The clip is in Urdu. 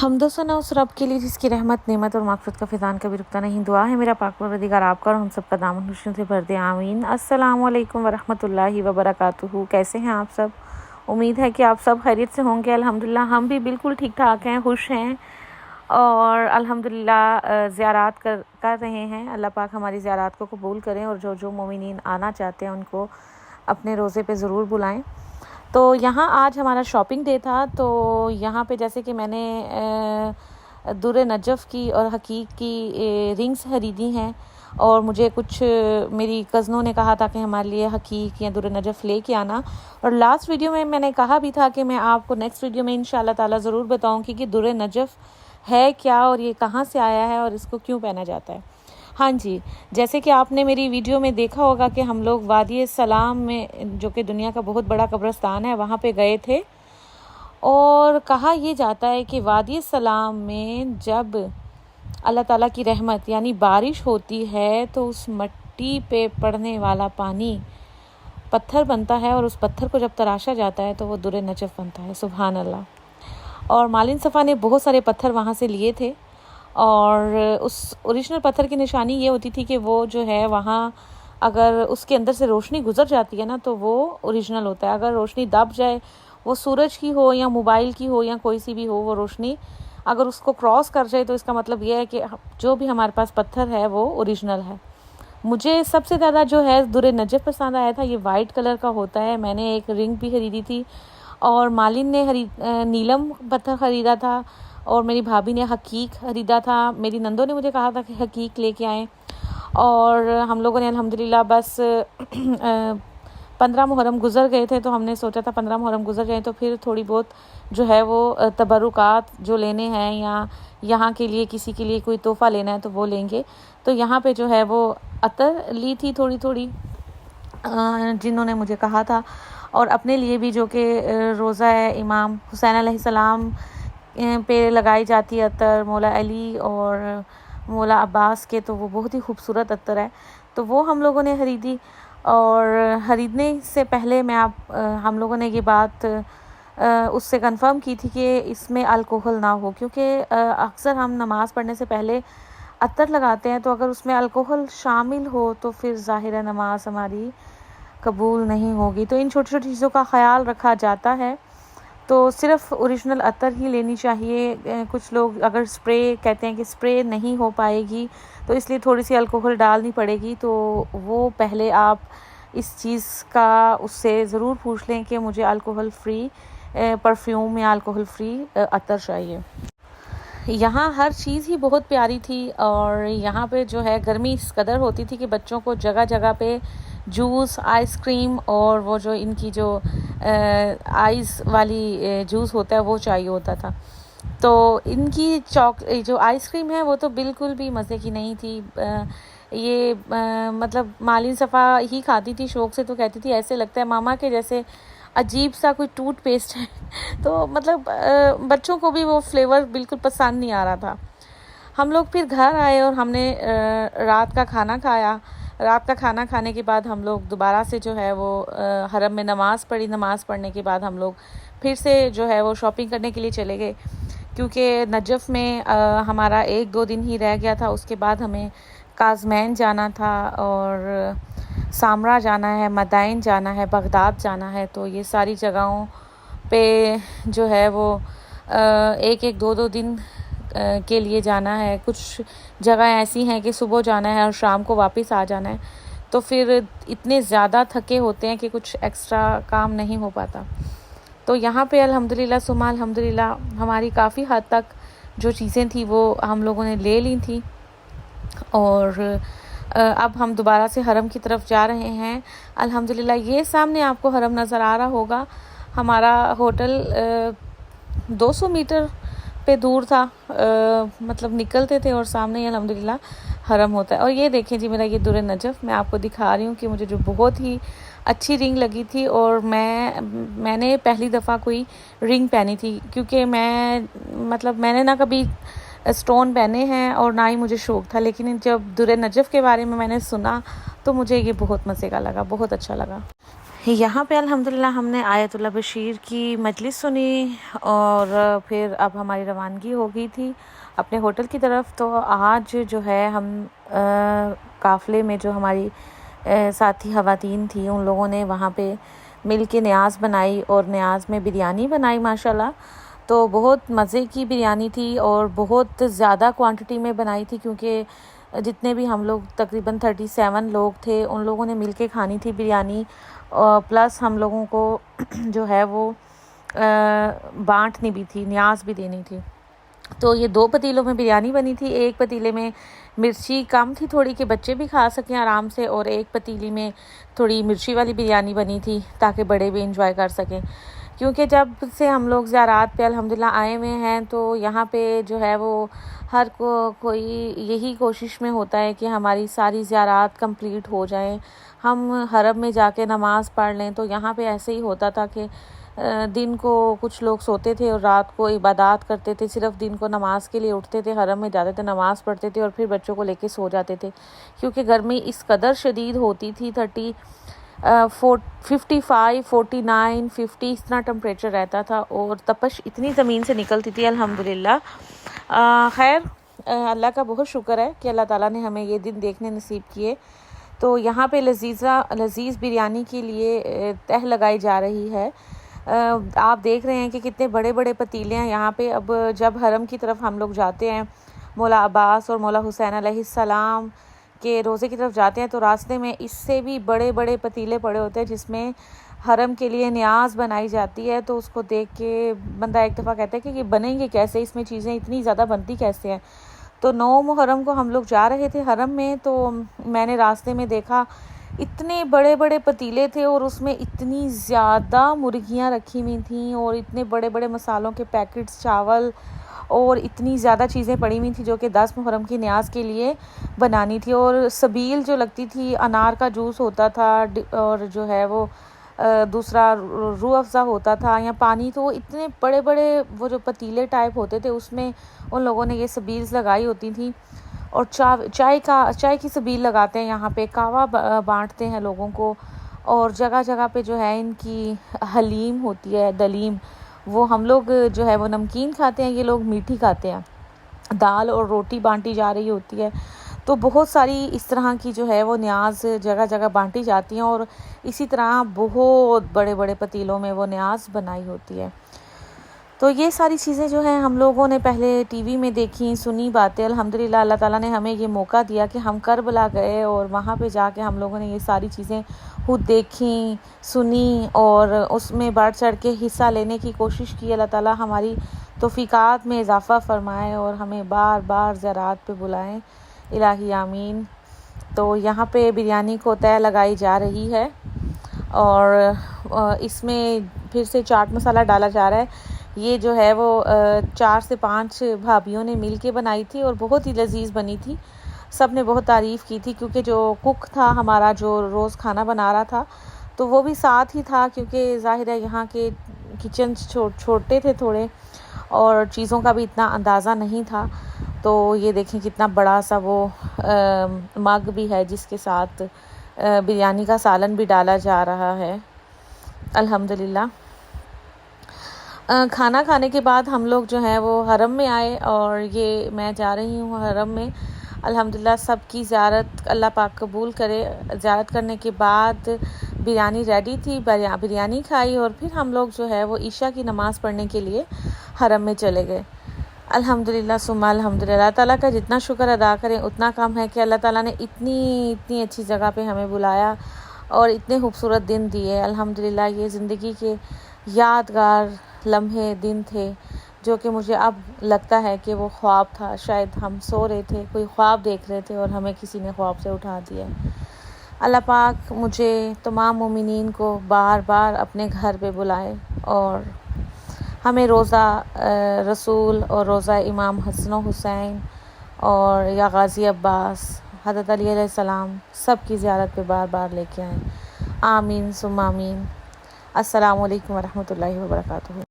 حمد و ثنا اس رب کے لیے جس کی رحمت نعمت اور مغفرت کا فیضان کبھی رکتا نہیں. دعا ہے میرا پاک پروردگار آپ کا اور ہم سب کا دامن خوشیوں سے بھر دے, آمین. السلام علیکم ورحمۃ اللہ وبرکاتہ. کیسے ہیں آپ سب؟ امید ہے کہ آپ سب خیریت سے ہوں گے. الحمدللہ ہم بھی بالکل ٹھیک ٹھاک ہیں, خوش ہیں اور الحمدللہ زیارات کر رہے ہیں. اللہ پاک ہماری زیارات کو قبول کریں اور جو مومنین آنا چاہتے ہیں ان کو اپنے روزے پہ ضرور بلائیں. تو یہاں آج ہمارا شاپنگ ڈے تھا. تو یہاں پہ جیسے کہ میں نے در نجف کی اور حقیق کی رنگس خریدی ہیں, اور مجھے کچھ میری کزنوں نے کہا تھا کہ ہمارے لیے حقیق یا در نجف لے کے آنا. اور لاسٹ ویڈیو میں نے کہا بھی تھا کہ میں آپ کو نیکسٹ ویڈیو میں انشاءاللہ تعالی ضرور بتاؤں کہ در نجف ہے کیا اور یہ کہاں سے آیا ہے اور اس کو کیوں پہنا جاتا ہے. ہاں جی, جیسے کہ آپ نے میری ویڈیو میں دیکھا ہوگا کہ ہم لوگ وادی سلام میں, جو کہ دنیا کا بہت بڑا قبرستان ہے, وہاں پہ گئے تھے. اور کہا یہ جاتا ہے کہ وادی سلام میں جب اللہ تعالیٰ کی رحمت یعنی بارش ہوتی ہے تو اس مٹی پہ پڑنے والا پانی پتھر بنتا ہے, اور اس پتھر کو جب تراشا جاتا ہے تو وہ در نجف بنتا ہے. سبحان اللہ. اور مالن صفا نے بہت سارے پتھر وہاں سے لیے تھے, اور اس اوریجنل پتھر کی نشانی یہ ہوتی تھی کہ وہ جو ہے وہاں اگر اس کے اندر سے روشنی گزر جاتی ہے نا تو وہ اوریجنل ہوتا ہے. اگر روشنی دب جائے, وہ سورج کی ہو یا موبائل کی ہو یا کوئی سی بھی ہو, وہ روشنی اگر اس کو کراس کر جائے تو اس کا مطلب یہ ہے کہ جو بھی ہمارے پاس پتھر ہے وہ اوریجنل ہے. مجھے سب سے زیادہ جو ہے در نجف پسند آیا تھا. یہ وائٹ کلر کا ہوتا ہے. میں نے ایک رنگ بھی خریدی تھی, اور مالن نے نیلم پتھر خریدا تھا, اور میری بھابھی نے حقیق خریدا تھا. میری نندوں نے مجھے کہا تھا کہ حقیق لے کے آئیں, اور ہم لوگوں نے الحمدللہ بس 15 محرم گزر گئے تھے, تو ہم نے سوچا تھا 15 محرم گزر جائیں تو پھر تھوڑی بہت جو ہے وہ تبرکات جو لینے ہیں یا یہاں کے لیے کسی کے لیے کوئی تحفہ لینا ہے تو وہ لیں گے. تو یہاں پہ جو ہے وہ عطر لی تھی تھوڑی تھوڑی جنہوں نے مجھے کہا تھا, اور اپنے لیے بھی جو کہ روزہ امام حسین علیہ السلام پہ لگائی جاتی ہے عطر, مولا علی اور مولا عباس کے, تو وہ بہت ہی خوبصورت عطر ہے. تو وہ ہم لوگوں نے خریدی. اور خریدنے سے پہلے ہم لوگوں نے یہ بات اس سے کنفرم کی تھی کہ اس میں الکوہل نہ ہو, کیونکہ اکثر ہم نماز پڑھنے سے پہلے عطر لگاتے ہیں, تو اگر اس میں الکوہل شامل ہو تو پھر ظاہر نماز ہماری قبول نہیں ہوگی. تو ان چھوٹی چھوٹی چیزوں کا خیال رکھا جاتا ہے. تو صرف اوریجنل عطر ہی لینی چاہیے. کچھ لوگ اگر سپرے کہتے ہیں کہ سپرے نہیں ہو پائے گی تو اس لیے تھوڑی سی الکوہل ڈالنی پڑے گی, تو وہ پہلے آپ اس چیز کا اس سے ضرور پوچھ لیں کہ مجھے الکوہل فری پرفیوم یا الکوہل فری عطر چاہیے. یہاں ہر چیز ہی بہت پیاری تھی, اور یہاں پہ جو ہے گرمی اس قدر ہوتی تھی کہ بچوں کو جگہ جگہ پہ جوس, آئس کریم, اور وہ جو ان کی جو آئس والی جوس ہوتا ہے وہ چاہیے ہوتا تھا. تو ان کی جو آئس کریم ہے وہ تو بالکل بھی مزے کی نہیں تھی. یہ مطلب مالن صفا ہی کھاتی تھی شوق سے, تو کہتی تھی ایسے لگتا ہے ماما کہ جیسے عجیب سا کوئی ٹوتھ پیسٹ ہے. تو مطلب بچوں کو بھی وہ فلیور بالکل پسند نہیں آ رہا تھا. ہم لوگ پھر گھر آئے اور ہم نے رات کا کھانا کھایا. رات کا کھانا کھانے کے بعد ہم لوگ دوبارہ سے جو ہے وہ حرم میں نماز پڑھی. نماز پڑھنے کے بعد ہم لوگ پھر سے جو ہے وہ شاپنگ کرنے کے لیے چلے گئے, کیونکہ نجف میں ہمارا 1-2 دن ہی رہ گیا تھا. اس کے بعد ہمیں کازمین جانا تھا, اور سامرا جانا ہے, مدائن جانا ہے, بغداد جانا ہے. تو یہ ساری جگہوں پہ جو ہے وہ 1-2 دن کے لیے جانا ہے. کچھ جگہ ایسی ہیں کہ صبح جانا ہے اور شام کو واپس آ جانا ہے, تو پھر اتنے زیادہ تھکے ہوتے ہیں کہ کچھ ایکسٹرا کام نہیں ہو پاتا. تو یہاں پہ الحمدللہ ثم الحمدللہ ہماری کافی حد تک جو چیزیں تھیں وہ ہم لوگوں نے لے لی تھیں, اور اب ہم دوبارہ سے حرم کی طرف جا رہے ہیں. الحمدللہ یہ سامنے آپ کو حرم نظر آ رہا ہوگا. ہمارا ہوٹل 200 میٹر پہ دور تھا, مطلب نکلتے تھے اور سامنے ہی الحمدللہ حرم ہوتا ہے. اور یہ دیکھیں جی میرا یہ در نجف میں آپ کو دکھا رہی ہوں کہ مجھے جو بہت ہی اچھی رنگ لگی تھی, اور میں نے پہلی دفعہ کوئی رنگ پہنی تھی, کیونکہ میں نے نہ کبھی اسٹون پہنے ہیں اور نہ ہی مجھے شوق تھا. لیکن جب در نجف کے بارے میں نے سنا تو مجھے یہ بہت مزے کا لگا, بہت اچھا لگا. یہاں پہ الحمدللہ ہم نے آیت اللہ بشیر کی مجلس سنی اور پھر اب ہماری روانگی ہو گئی تھی اپنے ہوٹل کی طرف۔ تو آج جو ہے ہم قافلے میں جو ہماری ساتھی خواتین تھیں ان لوگوں نے وہاں پہ مل کے نیاز بنائی اور نیاز میں بریانی بنائی ماشاءاللہ۔ تو بہت مزے کی بریانی تھی اور بہت زیادہ کوانٹٹی میں بنائی تھی، کیونکہ جتنے بھی ہم لوگ تقریباً 37 لوگ تھے ان لوگوں نے مل کے کھانی تھی بریانی، اور پلس ہم لوگوں کو جو ہے وہ بانٹنی بھی تھی، نیاز بھی دینی تھی۔ تو یہ 2 پتیلوں میں بریانی بنی تھی، ایک پتیلے میں مرچی کم تھی تھوڑی کہ بچے بھی کھا سکیں آرام سے، اور ایک پتیلی میں تھوڑی مرچی والی بریانی بنی تھی تاکہ بڑے بھی انجوائے کر سکیں۔ کیونکہ جب سے ہم لوگ زیارات پہ الحمدللہ آئے ہوئے ہیں تو یہاں پہ جو ہے وہ ہر کوئی یہی کوشش میں ہوتا ہے کہ ہماری ساری زیارات کمپلیٹ ہو جائیں، ہم حرم میں جا کے نماز پڑھ لیں۔ تو یہاں پہ ایسے ہی ہوتا تھا کہ دن کو کچھ لوگ سوتے تھے اور رات کو عبادات کرتے تھے، صرف دن کو نماز کے لیے اٹھتے تھے، حرم میں جاتے تھے، نماز پڑھتے تھے اور پھر بچوں کو لے کے سو جاتے تھے، کیونکہ گرمی اس قدر شدید ہوتی تھی 55 49 50 اتنا ٹمپریچر رہتا تھا اور تپش اتنی زمین سے نکلتی تھی الحمدللہ۔ خیر اللہ کا بہت شکر ہے کہ اللہ تعالیٰ نے ہمیں یہ دن دیکھنے نصیب کیے۔ تو یہاں پہ لذیذ بریانی کے لیے تہ لگائی جا رہی ہے۔ آپ دیکھ رہے ہیں کہ کتنے بڑے بڑے پتیلے ہیں یہاں پہ۔ اب جب حرم کی طرف ہم لوگ جاتے ہیں، مولا عباس اور مولا حسین علیہ السلام کے روزے کی طرف جاتے ہیں، تو راستے میں اس سے بھی بڑے بڑے پتیلے پڑے ہوتے ہیں جس میں حرم کے لیے نیاز بنائی جاتی ہے۔ تو اس کو دیکھ کے بندہ ایک دفعہ کہتا ہے کہ یہ بنیں گے کیسے، اس میں چیزیں اتنی زیادہ بنتی کیسے ہیں۔ تو 9 محرم کو ہم لوگ جا رہے تھے حرم میں، تو میں نے راستے میں دیکھا اتنے بڑے بڑے پتیلے تھے اور اس میں اتنی زیادہ مرغیاں رکھی ہوئی تھیں اور اتنے بڑے بڑے مسالوں کے پیکٹس، چاول اور اتنی زیادہ چیزیں پڑی ہوئی تھیں جو کہ 10 محرم کی نیاز کے لیے بنانی تھی۔ اور سبیل جو لگتی تھی، انار کا جوس ہوتا تھا اور جو ہے وہ دوسرا روح افزا ہوتا تھا یا پانی، تو وہ اتنے بڑے بڑے وہ جو پتیلے ٹائپ ہوتے تھے اس میں ان لوگوں نے یہ سبیلز لگائی ہوتی تھیں۔ اور چائے کی سبیل لگاتے ہیں یہاں پہ، کہوہ بانٹتے ہیں لوگوں کو، اور جگہ جگہ پہ جو ہے ان کی حلیم ہوتی ہے، دلیم، وہ ہم لوگ جو ہے وہ نمکین کھاتے ہیں، یہ لوگ میٹھی کھاتے ہیں۔ دال اور روٹی بانٹی جا رہی ہوتی ہے۔ تو بہت ساری اس طرح کی جو ہے وہ نیاز جگہ جگہ بانٹی جاتی ہیں، اور اسی طرح بہت بڑے بڑے پتیلوں میں وہ نیاز بنائی ہوتی ہے۔ تو یہ ساری چیزیں جو ہیں ہم لوگوں نے پہلے ٹی وی میں دیکھی، سنی باتیں۔ الحمدللہ اللہ تعالیٰ نے ہمیں یہ موقع دیا کہ ہم کربلا گئے اور وہاں پہ جا کے ہم لوگوں نے یہ ساری چیزیں خود دیکھیں، سنی اور اس میں بڑھ چڑھ کے حصہ لینے کی کوشش کی۔ اللہ تعالیٰ ہماری توفیقات میں اضافہ فرمائے اور ہمیں بار بار زیارات پہ بلائیں، الہی آمین۔ تو یہاں پہ بریانی کو تہ لگائی جا رہی ہے اور اس میں پھر سے چاٹ مسالہ ڈالا جا رہا ہے۔ یہ جو ہے وہ 4 سے 5 بھابھیوں نے مل کے بنائی تھی اور بہت ہی لذیذ بنی تھی، سب نے بہت تعریف کی تھی، کیونکہ جو کک تھا ہمارا جو روز کھانا بنا رہا تھا تو وہ بھی ساتھ ہی تھا، کیونکہ ظاہر ہے یہاں کے کچن چھوٹے تھے تھوڑے اور چیزوں کا بھی اتنا اندازہ نہیں تھا۔ تو یہ دیکھیں کتنا بڑا سا وہ مگ بھی ہے جس کے ساتھ بریانی کا سالن بھی ڈالا جا رہا ہے الحمدللہ۔ کھانا کھانے کے بعد ہم لوگ جو ہیں وہ حرم میں آئے اور یہ میں جا رہی ہوں حرم میں الحمدللہ۔ سب کی زیارت اللہ پاک قبول کرے۔ زیارت کرنے کے بعد بریانی ریڈی تھی، بریانی کھائی اور پھر ہم لوگ جو ہے وہ عشاء کی نماز پڑھنے کے لیے حرم میں چلے گئے الحمدللہ ثم الحمدللہ۔ اللہ تعالیٰ کا جتنا شکر ادا کریں اتنا کم ہے کہ اللہ تعالیٰ نے اتنی اچھی جگہ پہ ہمیں بلایا اور اتنے خوبصورت دن دیے الحمدللہ۔ یہ زندگی کے یادگار لمحے دن تھے جو کہ مجھے اب لگتا ہے کہ وہ خواب تھا، شاید ہم سو رہے تھے، کوئی خواب دیکھ رہے تھے اور ہمیں کسی نے خواب سے اٹھا دیا۔ اللہ پاک مجھے تمام مومنین کو بار بار اپنے گھر پہ بلائے اور ہمیں روضہ رسول اور روضہ امام حسن و حسین اور یا غازی عباس، حضرت علی علیہ السلام، سب کی زیارت پہ بار بار لے کے آئیں، آمین ثم آمین۔ السلام علیکم ورحمۃ اللہ وبرکاتہ۔